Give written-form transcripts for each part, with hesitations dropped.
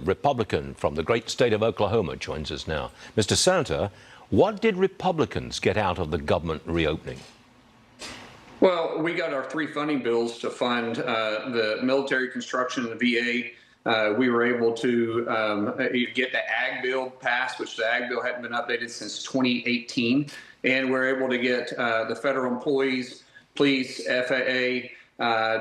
Republican from the great state of Oklahoma, joins us now. Mr. Senator, what did Republicans get out of the government reopening? Well, we got our three funding bills to fund the military construction in the VA. We were able to get the Ag bill passed, which the Ag bill hadn't been updated since 2018. And we're able to get the federal employees, police, FAA,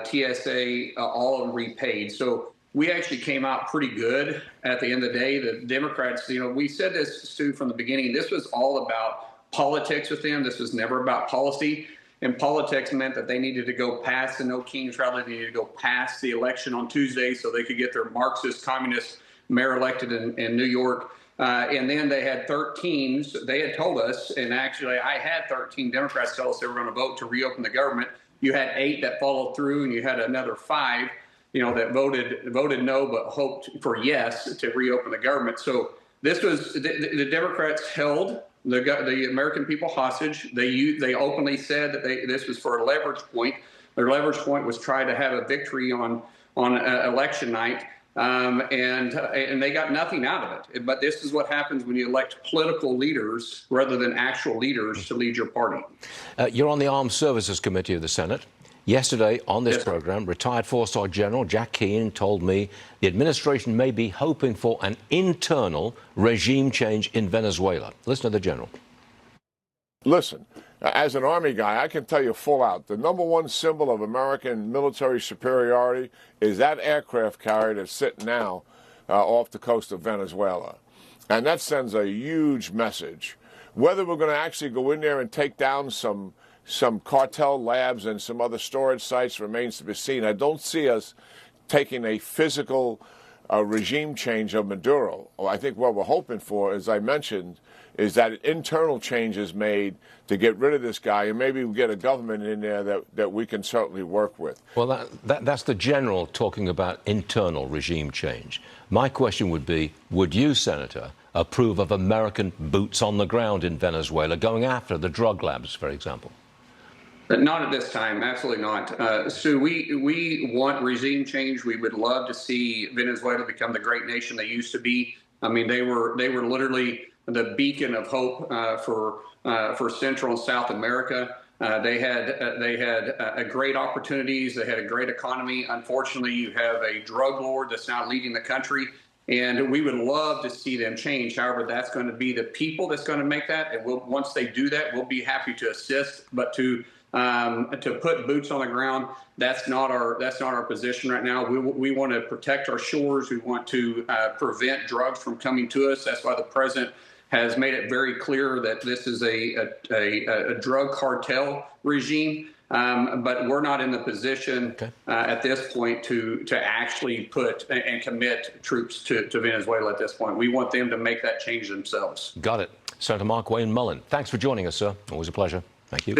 TSA, all of them repaid. So we actually came out pretty good at the end of the day. The Democrats, we said this, Stu, from the beginning. This was all about politics with them. This was never about policy. And politics meant that they needed to go past the No Kings rally. They needed to go past the election on Tuesday so they could get their Marxist communist mayor elected in New York. And then they had 13. They had told us, and actually I had 13 Democrats tell us they were going to vote to reopen the government. You had 8 that followed through, and you had another 5, that voted no but hoped for yes to reopen the government. So this was the Democrats held the American people hostage. They openly said that this was for a leverage point. Their leverage point was try to have a victory on election night, and they got nothing out of it. But this is what happens when you elect political leaders rather than actual leaders to lead your party. You're on the Armed Services Committee of the Senate. Yesterday on this program, retired four-star General Jack Keane told me the administration may be hoping for an internal regime change in Venezuela. Listen to the General. Listen, as an Army guy, I can tell you full out, the #1 symbol of American military superiority is that aircraft carrier that's sitting now off the coast of Venezuela. And that sends a huge message. Whether we're going to actually go in there and take down some cartel labs and some other storage sites remains to be seen. I don't see us taking a physical regime change of Maduro. I think what we're hoping for, as I mentioned, is that internal change is made to get rid of this guy, and maybe we get a government in there that we can certainly work with. Well, that's the General talking about internal regime change. My question would be, would you, Senator, approve of American boots on the ground in Venezuela going after the drug labs, for example? Not at this time, absolutely not. Sue, we want regime change. We would love to see Venezuela become the great nation they used to be. I mean, they were literally the beacon of hope for Central and South America. They had great opportunities. They had a great economy. Unfortunately, you have a drug lord that's now leading the country. And we would love to see them change. However, that's going to be the people that's going to make that. And once they do that, we'll be happy to assist. But to put boots on the ground, that's not our position right now. We want to protect our shores. We want to prevent drugs from coming to us. That's why the president has made it very clear that this is a drug cartel regime. But we're not in the position at this point to actually put and commit troops to Venezuela at this point. We want them to make that change themselves. Got it. Senator Mark Wayne Mullin, thanks for joining us, sir. Always a pleasure. Thank you.